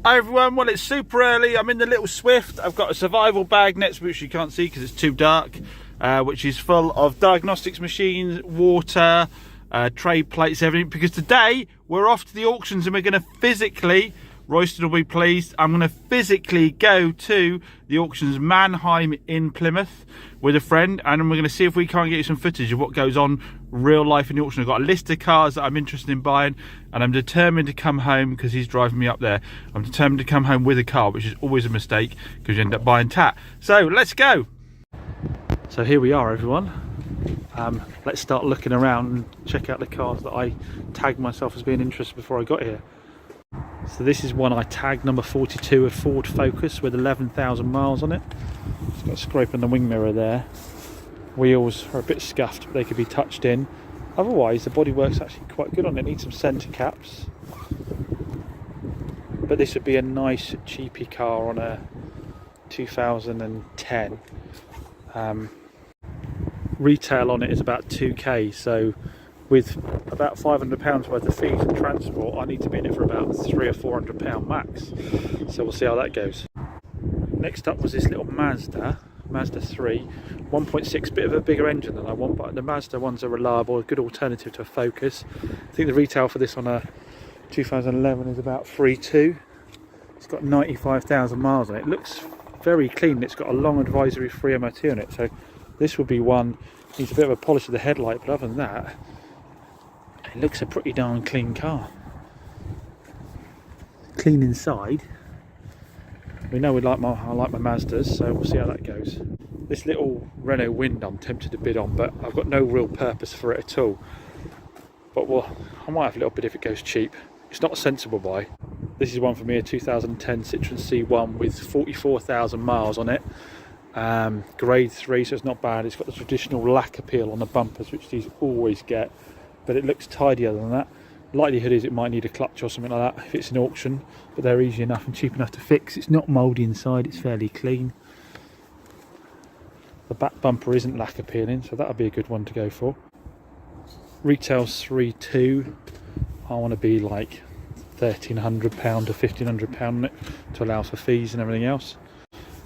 Hi everyone, well it's super early, I'm in the little Swift. I've got a survival bag next to me which you can't see because it's too dark, which is full of diagnostics machines, water, trade plates, everything, because today we're off to the auctions and we're going to physically, Royston will be pleased, I'm going to physically go to the auctions Mannheim in Plymouth with a friend, and we're going to see if we can't get you some footage of what goes on real life in the auction. I've got a list of cars that I'm interested in buying, and I'm determined to come home, because he's driving me up there, I'm determined to come home with a car, which is always a mistake because you end up buying tat. So let's go. So here we are everyone. Let's start looking around and check out the cars that I tagged myself as being interested before I got here. So this is one I tagged, number 42, a Ford Focus with 11,000 miles on it. It's got a scrape on the wing mirror there. Wheels are a bit scuffed, but they could be touched in. Otherwise, the bodywork's actually quite good on it. Needs some centre caps. But this would be a nice, cheapy car on a 2010. Retail on it is about 2k, so with about £500 worth of fees and transport, I need to be in it for about £300 or £400 max. So we'll see how that goes. Next up was this little Mazda 3, 1.6, bit of a bigger engine than I want, but the Mazda ones are reliable, a good alternative to a Focus. I think the retail for this on a 2011 is about 3.2. It's got 95,000 miles on it. It looks very clean. It's got a long advisory free MOT on it, so this would be one, needs a bit of a polish of the headlight, but other than that, it looks a pretty darn clean car. Clean inside. We know I like my Mazdas, so we'll see how that goes. This little Renault Wind I'm tempted to bid on, but I've got no real purpose for it at all. But well, I might have a little bit if it goes cheap. It's not a sensible buy. This is one for me, a 2010 Citroen C1 with 44,000 miles on it. Grade 3, so it's not bad. It's got the traditional lacquer peel on the bumpers, which these always get, but it looks tidier than that. Likelihood is it might need a clutch or something like that if it's an auction, but they're easy enough and cheap enough to fix. It's not mouldy inside, it's fairly clean. The back bumper isn't lacquer peeling, so that'll be a good one to go for. Retail's 3.2. I want to be like £1,300 to £1,500 on it to allow for fees and everything else.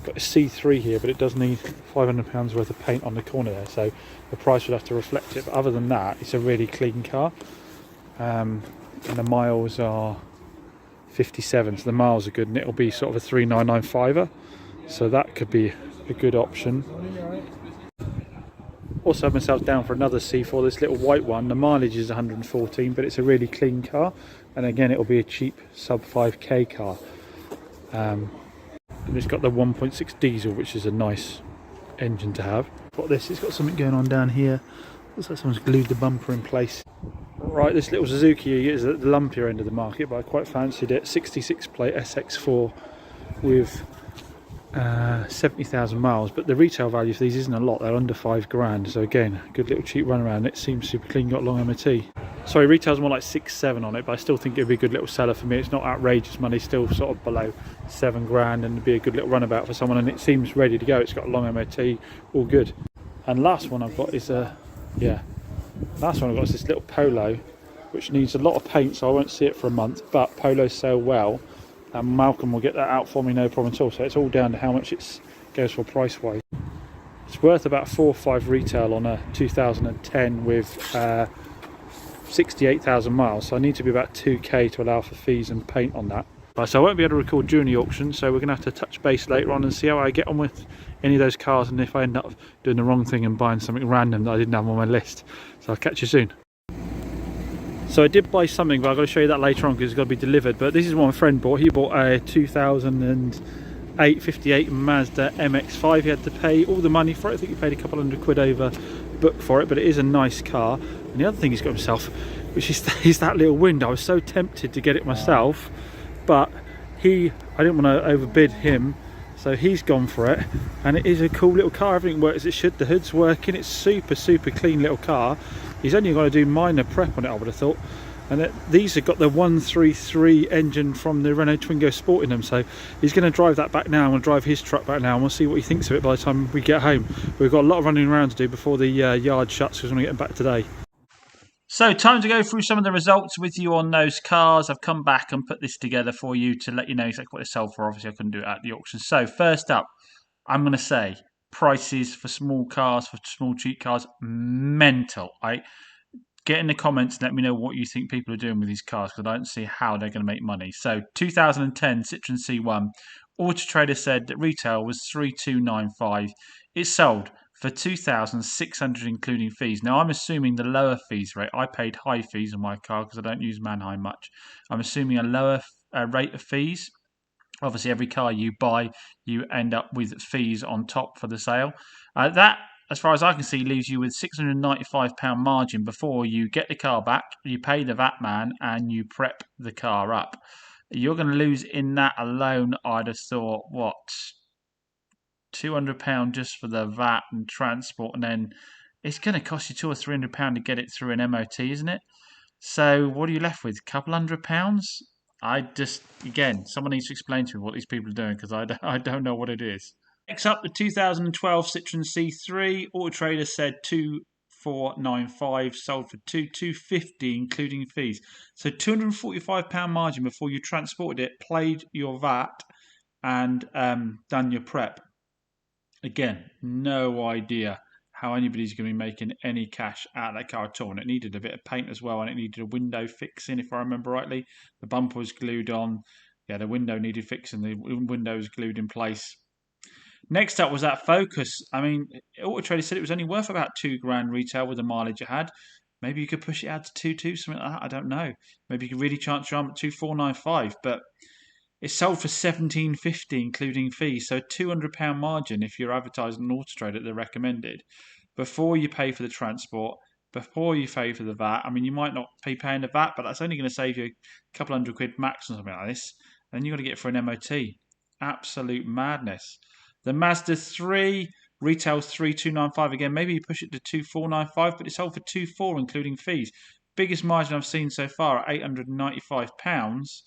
Got a C3 here, but it does need £500 worth of paint on the corner there, so the price would have to reflect it. But other than that, it's a really clean car. And the miles are 57, so the miles are good, and it'll be sort of a 3995er, so that could be a good option. Also have myself down for another C4, this little white one. The mileage is 114, but it's a really clean car, and again it'll be a cheap sub 5k car. And it's got the 1.6 diesel, which is a nice engine to have. Got this, it's got something going on down here. Looks like someone's glued the bumper in place. Right, this little Suzuki is at the lumpier end of the market, but I quite fancied it. 66 plate SX4 with 70,000 miles, but the retail value for these isn't a lot. They're under £5,000, so again, good little cheap run around. It seems super clean, got long MOT. Sorry, retail's more like 6-7 on it, but I still think it'd be a good little seller for me. It's not outrageous money, still sort of below £7,000, and it'd be a good little runabout for someone, and it seems ready to go. It's got a long MOT, all good. And last one I've got is last one I've got is this little Polo, which needs a lot of paint, so I won't see it for a month, but Polos sell well, and Malcolm will get that out for me, no problem at all. So it's all down to how much it goes for price wise. It's worth about 4 or 5 retail on a 2010 with 68,000 miles, so I need to be about 2k to allow for fees and paint on that. Right, so I won't be able to record during the auction, so we're going to have to touch base later on and see how I get on with any of those cars, and if I end up doing the wrong thing and buying something random that I didn't have on my list. So I'll catch you soon. So I did buy something, but I've got to show you that later on because it's got to be delivered. But this is what my friend bought. He bought a 2008 58 Mazda MX-5. He had to pay all the money for it. I think he paid a couple £100 over book for it, but it is a nice car. And the other thing he's got himself, which is that little Wind. I was so tempted to get it myself, but I didn't want to overbid him, so he's gone for it. And it is a cool little car. Everything works as it should. The hood's working. It's super clean little car. He's only got to do minor prep on it, I would have thought. And these have got the 133 engine from the Renault Twingo Sport in them, so he's going to drive that back now. I'm going to drive his truck back now, and we'll see what he thinks of it by the time we get home. We've got a lot of running around to do before the yard shuts, because we're going to get back today. So time to go through some of the results with you on those cars. I've come back and put this together for you to let you know exactly what they sold for. Obviously, I couldn't do it at the auction. So first up, I'm going to say prices for small cars, for small cheap cars, mental. Get in the comments and let me know what you think people are doing with these cars, because I don't see how they're going to make money. So 2010 Citroen C1, Auto Trader said that retail was 3,295. It sold for 2,600 including fees. Now I'm assuming the lower fees rate. I paid high fees on my car because I don't use Manheim much. I'm assuming a lower rate of fees. Obviously, every car you buy, you end up with fees on top for the sale. That, as far as I can see, leaves you with £695 margin before you get the car back, you pay the VAT man, and you prep the car up. You're going to lose in that alone, I'd have thought, what, £200 just for the VAT and transport, and then it's going to cost you £200 or £300 to get it through an MOT, isn't it? So what are you left with? A couple £100? Again, someone needs to explain to me what these people are doing, because I don't know what it is. Next up, the 2012 Citroen C3. Auto Trader said 2,495, sold for 2,250 including fees. So £245 margin before you transported it, paid your VAT, and done your prep. Again, no idea how anybody's going to be making any cash out of that car at all. And it needed a bit of paint as well, and it needed a window fixing, if I remember rightly. The bumper was glued on. Yeah, the window needed fixing. The window was glued in place. Next up was that Focus. I mean, Auto Trader said it was only worth about £2,000 retail with the mileage it had. Maybe you could push it out to 2.2, something like that. I don't know. Maybe you could really chance your arm at 2,495, but it sold for £1,750 including fees. So £200 margin if you're advertising on Auto Trader that they're recommended, before you pay for the transport, before you pay for the VAT. I mean, you might not be paying the VAT, but that's only going to save you a couple £100 max or something like this. And then you've got to get it for an MOT. Absolute madness. The Mazda 3 retails 3,295 again. Maybe you push it to 2,495, but it's sold for 2,400 including fees. Biggest margin I've seen so far at £895.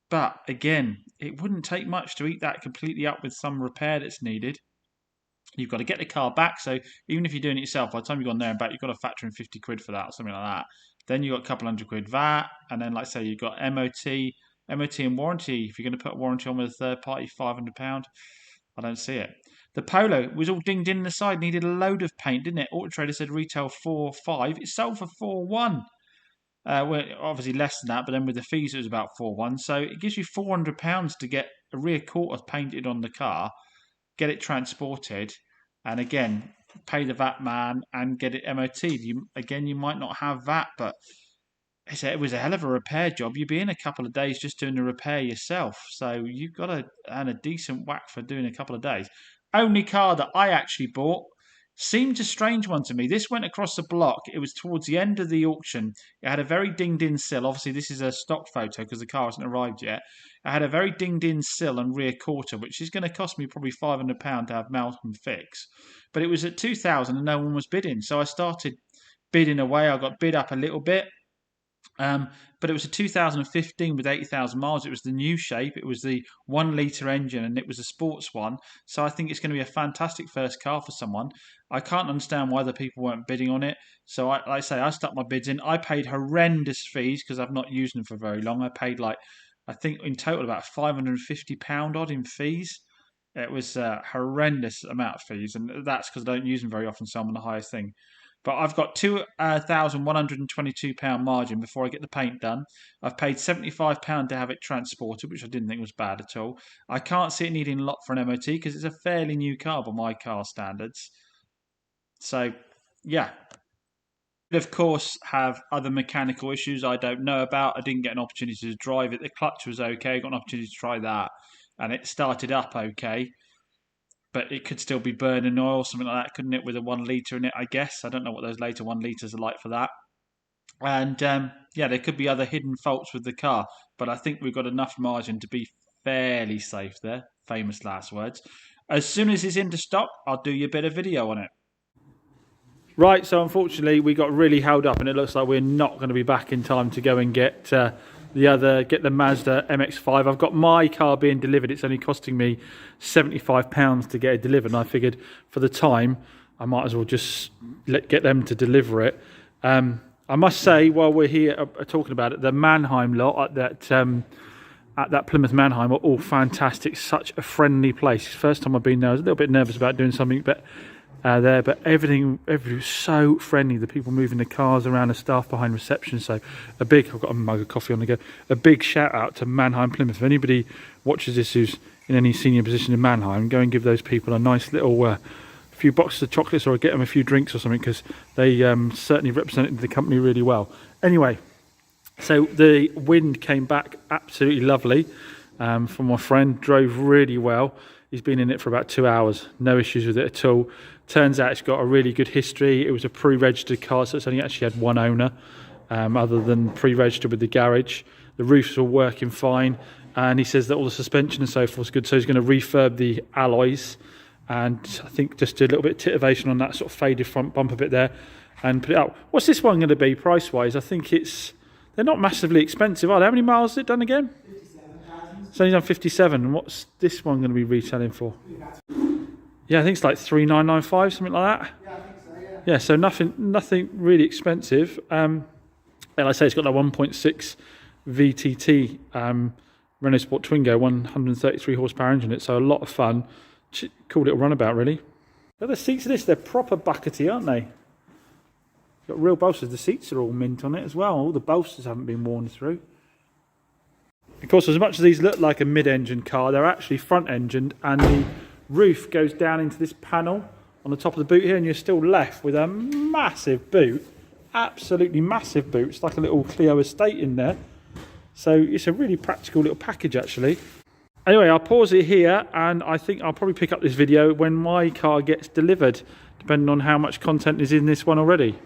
But again, it wouldn't take much to eat that completely up with some repair that's needed. You've got to get the car back. So even if you're doing it yourself, by the time you've gone there and back, you've got to factor in £50 for that or something like that. Then you've got a couple £100 VAT, and then, like I say, you've got MOT and warranty. If you're going to put a warranty on with a third party, £500. I don't see it. The Polo was all dinged in the side, needed a load of paint, didn't it? Auto Trader said retail 4.5. It sold for 4.1. Well, obviously less than that, but then with the fees it was about 4.1. So it gives you £400 to get a rear quarter painted on the car, get it transported, and again, pay the VAT man and get it MOT'd. You might not have VAT, but it was a hell of a repair job. You'd be in a couple of days just doing the repair yourself. So you've got to earn a decent whack for doing a couple of days. Only car that I actually bought seemed a strange one to me. This went across the block. It was towards the end of the auction. It had a very dinged-in sill. Obviously, this is a stock photo because the car hasn't arrived yet. It had a very dinged-in sill and rear quarter, which is going to cost me probably £500 to have Malcolm fix. But it was at 2,000 and no one was bidding. So I started bidding away. I got bid up a little bit. But it was a 2015 with 80,000 miles. It was the new shape. It was the 1 litre engine, and it was a sports one. So I think it's going to be a fantastic first car for someone. I can't understand why the people weren't bidding on it. So like I say, I stuck my bids in. I paid horrendous fees because I've not used them for very long. I paid I think in total about £550 odd in fees. It was a horrendous amount of fees, and that's because I don't use them very often, so I'm on the highest thing. But I've got £2,122 margin before I get the paint done. I've paid £75 to have it transported, which I didn't think was bad at all. I can't see it needing a lot for an MOT because it's a fairly new car by my car standards. So, yeah. Of course, have other mechanical issues I don't know about. I didn't get an opportunity to drive it. The clutch was okay. I got an opportunity to try that, and it started up okay. But it could still be burning oil, something like that, couldn't it, with a 1 litre in it, I guess. I don't know what those later 1 litres are like for that. And, there could be other hidden faults with the car. But I think we've got enough margin to be fairly safe there. Famous last words. As soon as it's into stock, I'll do you a bit of video on it. Right, so unfortunately we got really held up, and it looks like we're not going to be back in time to go and get the Mazda MX-5. I've got my car being delivered. It's only costing me £75 to get it delivered, and I figured for the time I might as well just get them to deliver it. I must say, while we're here talking about it, the Mannheim lot at that Plymouth Mannheim are all fantastic. Such a friendly place. First time I've been there, I was a little bit nervous about doing something, but everything was so friendly. The people moving the cars around, the staff behind reception. So I've got a mug of coffee on the go. A big shout out to Mannheim Plymouth. If anybody watches this who's in any senior position in Mannheim, go and give those people a nice little few boxes of chocolates, or get them a few drinks or something, because they certainly represented the company really well. Anyway, so the wind came back absolutely lovely from my friend, drove really well. He's been in it for about 2 hours, no issues with it at all. Turns out it's got a really good history. It was a pre-registered car, so it's only actually had one owner, other than pre-registered with the garage. The roof's all working fine, and he says that all the suspension and so forth is good, so he's going to refurb the alloys, and I think just do a little bit of titivation on that sort of faded front bumper bit there, and put it out. What's this one going to be price-wise? I think they're not massively expensive, are they? How many miles has it done again? 57,000. It's only done 57, and what's this one going to be retailing for? Yeah, I think it's like 3,995, something like that. Yeah, I think so, yeah. Yeah, so nothing really expensive. And like I say, it's got that 1.6 VTT Renault Sport Twingo, 133 horsepower engine in it, so a lot of fun. Cool little runabout, really. But the seats of this, they're proper buckety, aren't they? Got real bolsters. The seats are all mint on it as well. All the bolsters haven't been worn through. Of course, as much as these look like a mid-engine car, they're actually front-engined, and the roof goes down into this panel on the top of the boot here, and you're still left with a massive boot. Absolutely massive boot. It's like a little Clio estate in there. So it's a really practical little package, actually. Anyway, I'll pause it here, and I think I'll probably pick up this video when my car gets delivered, depending on how much content is in this one already.